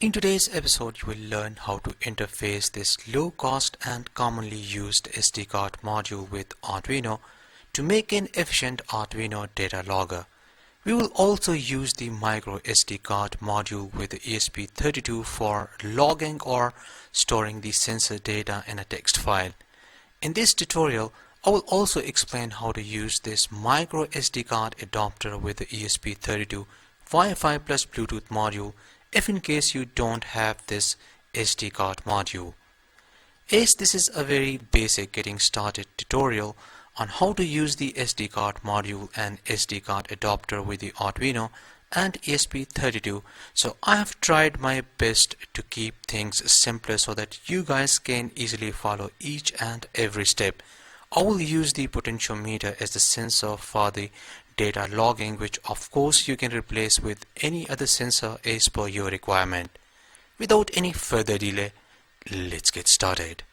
In today's episode, you will learn how to interface this low-cost and commonly used SD card module with Arduino to make an efficient Arduino data logger. We will also use the micro SD card module with the ESP32 for logging or storing the sensor data in a text file. In this tutorial, I will also explain how to use this micro SD card adapter with the ESP32 Wi-Fi plus Bluetooth module if in case you don't have this SD card module. As this is a very basic getting started tutorial on how to use the SD card module and SD card adapter with the Arduino and ESP32, so I have tried my best to keep things simpler so that you guys can easily follow each and every step. I will use the potentiometer as the sensor for the data logging, which of course you can replace with any other sensor as per your requirement. Without any further delay, let's get started.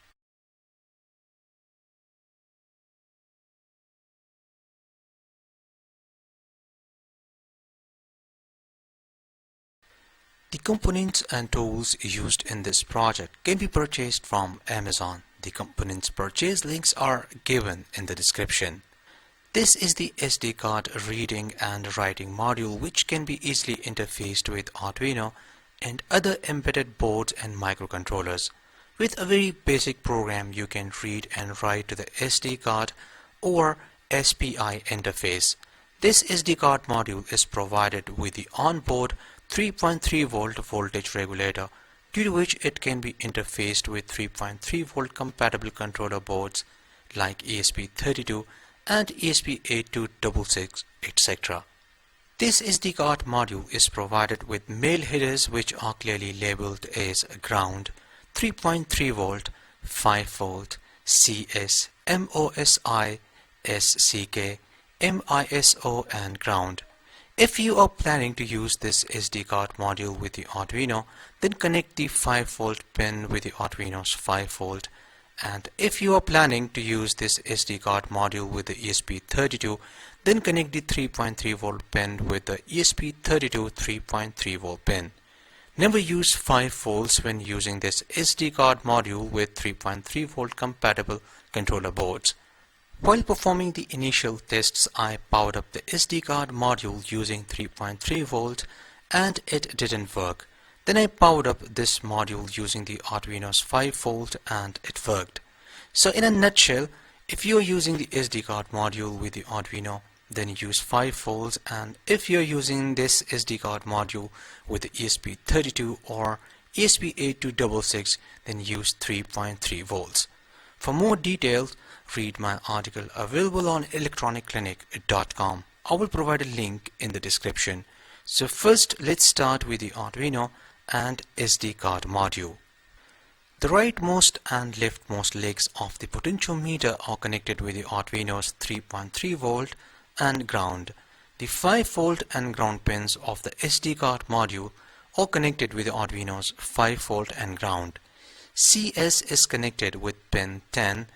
The components and tools used in this project can be purchased from Amazon. The components purchase links are given in the description. This is the SD card reading and writing module, which can be easily interfaced with Arduino and other embedded boards and microcontrollers. With a very basic program, you can read and write to the SD card or SPI interface. This SD card module is provided with the onboard 3.3 volt voltage regulator, due to which it can be interfaced with 3.3 volt compatible controller boards like ESP32 and ESP8266, etc. This SD card module is provided with male headers which are clearly labeled as ground, 3.3 volt, 5 volt, CS, MOSI, SCK, MISO and ground. If you are planning to use this SD card module with the Arduino, then connect the 5 volt pin with the Arduino's 5 volt. And if you are planning to use this SD card module with the ESP32, then connect the 3.3 volt pin with the ESP32 3.3 volt pin. Never use 5 volts when using this SD card module with 3.3 volt compatible controller boards. While performing the initial tests, I powered up the SD card module using 3.3 volt and it didn't work. Then I powered up this module using the Arduino's 5 volt and it worked. So in a nutshell, if you are using the SD card module with the Arduino, then use 5 volts, and if you are using this SD card module with the ESP32 or ESP8266, then use 3.3 volts. For more details, read my article available on electronicclinic.com. I will provide a link in the description. So first, let's start with the Arduino and SD card module. The rightmost and leftmost legs of the potentiometer are connected with the Arduino's 3.3 volt and ground. The 5 volt and ground pins of the SD card module are connected with the Arduino's 5 volt and ground. CS is connected with pin 10,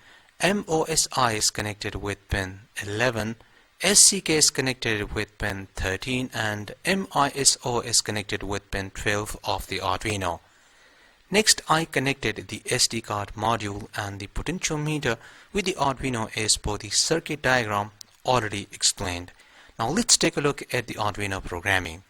MOSI is connected with pin 11, SCK is connected with pin 13 and MISO is connected with pin 12 of the Arduino. Next, I connected the SD card module and the potentiometer with the Arduino as per the circuit diagram already explained. Now let's take a look at the Arduino programming.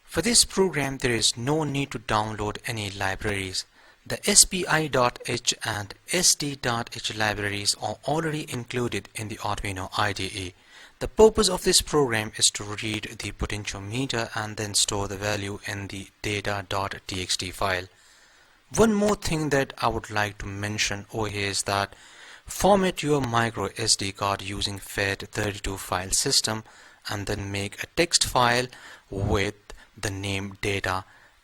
For this program, there is no need to download any libraries. The SPI.h and SD.h libraries are already included in the Arduino IDE. The purpose of this program is to read the potentiometer and then store the value in the data.txt file. One more thing that I would like to mention over here is that format your micro SD card using FAT32 file system and then make a text file with the name data,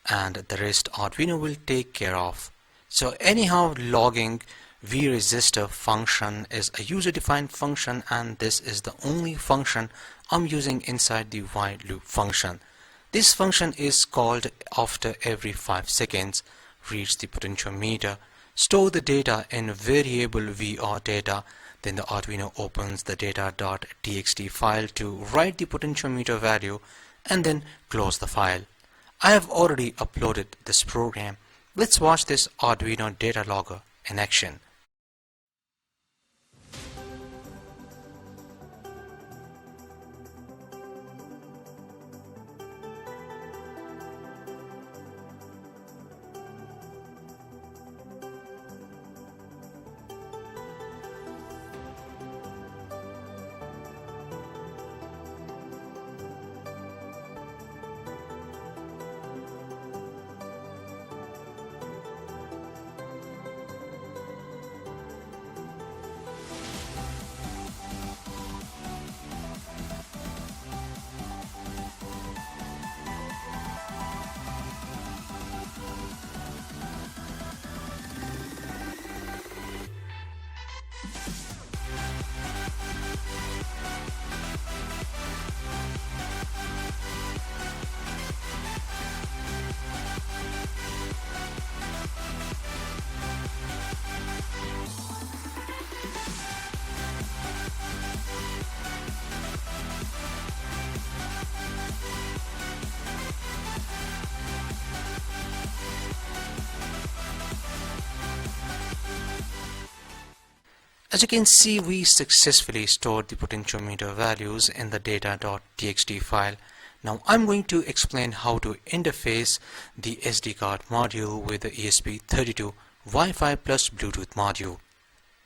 and the rest Arduino will take care of. So anyhow, logging vRegister function is a user-defined function, and this is the only function I'm using inside the while loop function. This function is called after every 5 seconds, reads the potentiometer, store the data in variable VR data, then the Arduino opens the data.txt file to write the potentiometer value and then close the file. I have already uploaded this program. Let's watch this Arduino Data Logger in action. As you can see, we successfully stored the potentiometer values in the data.txt file. Now I'm going to explain how to interface the SD card module with the ESP32 Wi-Fi plus Bluetooth module.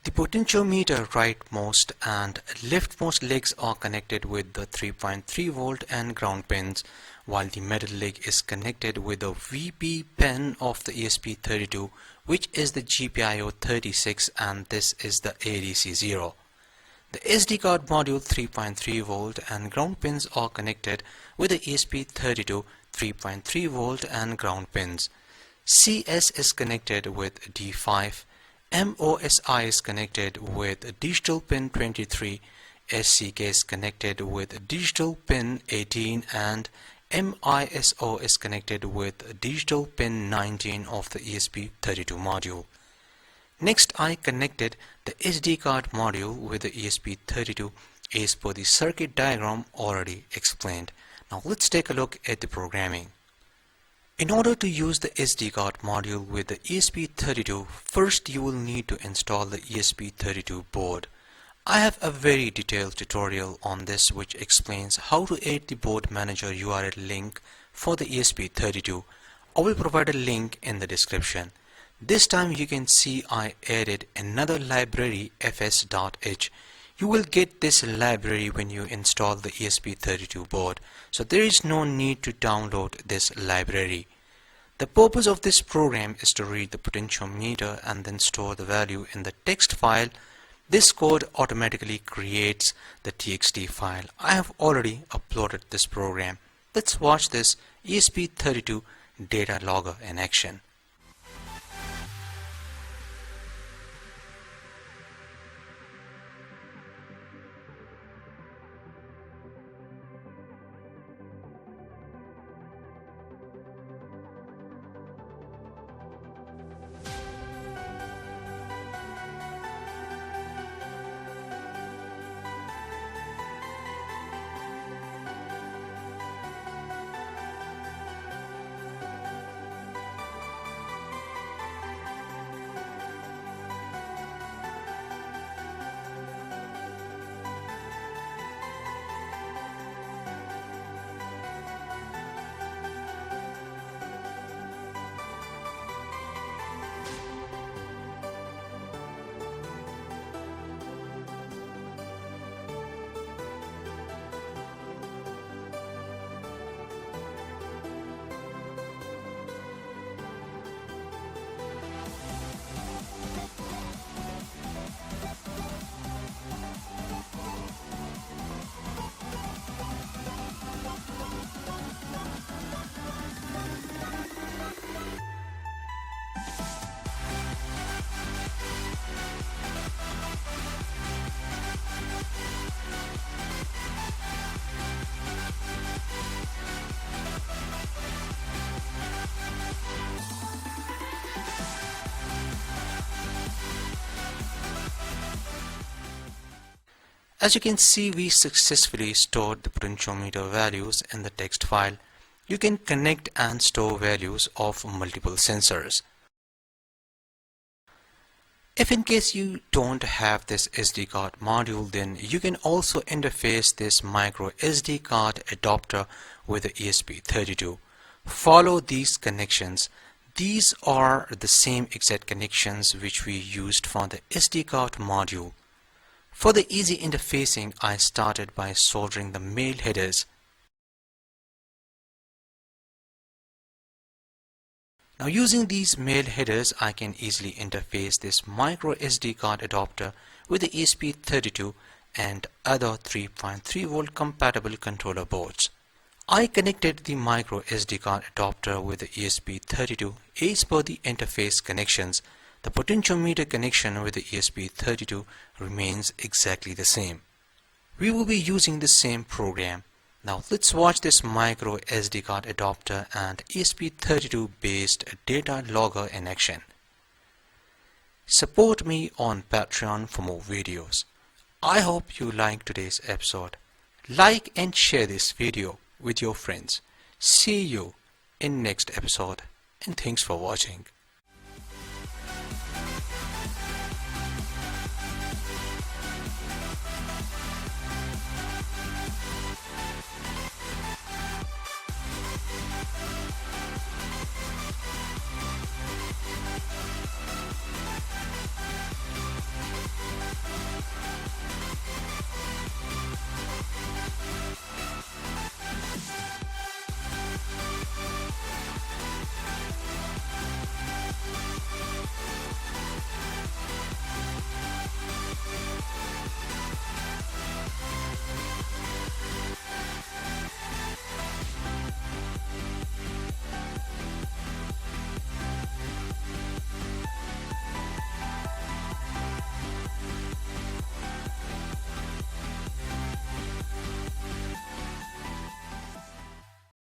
The potentiometer rightmost and leftmost legs are connected with the 3.3 volt and ground pins, while the middle leg is connected with the VP pin of the ESP32, which is the GPIO 36, and this is the ADC0. The SD card module 3.3 volt and ground pins are connected with the ESP32 3.3 volt and ground pins. CS is connected with D5. MOSI is connected with digital pin 23, SCK is connected with digital pin 18, and MISO is connected with digital pin 19 of the ESP32 module. Next, I connected the SD card module with the ESP32 as per the circuit diagram already explained. Now let's take a look at the programming. In order to use the SD card module with the ESP32, first you will need to install the ESP32 board. I have a very detailed tutorial on this which explains how to add the board manager URL link for the ESP32. I will provide a link in the description. This time you can see I added another library fs.h. You will get this library when you install the ESP32 board, so there is no need to download this library. The purpose of this program is to read the potentiometer and then store the value in the text file. This code automatically creates the txt file. I have already uploaded this program. Let's watch this ESP32 Data Logger in action. As you can see, we successfully stored the potentiometer values in the text file. You can connect and store values of multiple sensors. If in case you don't have this SD card module, then you can also interface this micro SD card adapter with the ESP32. Follow these connections. These are the same exact connections which we used for the SD card module. For the easy interfacing, I started by soldering the male headers. Now using these male headers, I can easily interface this micro SD card adapter with the ESP32 and other 3.3 volt compatible controller boards. I connected the micro SD card adapter with the ESP32 as per the interface connections. The potentiometer connection with the ESP32 remains exactly the same. We will be using the same program. Now let's watch this micro SD card adapter and ESP32 based data logger in action. Support me on Patreon for more videos. I hope you liked today's episode. Like and share this video with your friends. See you in next episode and thanks for watching.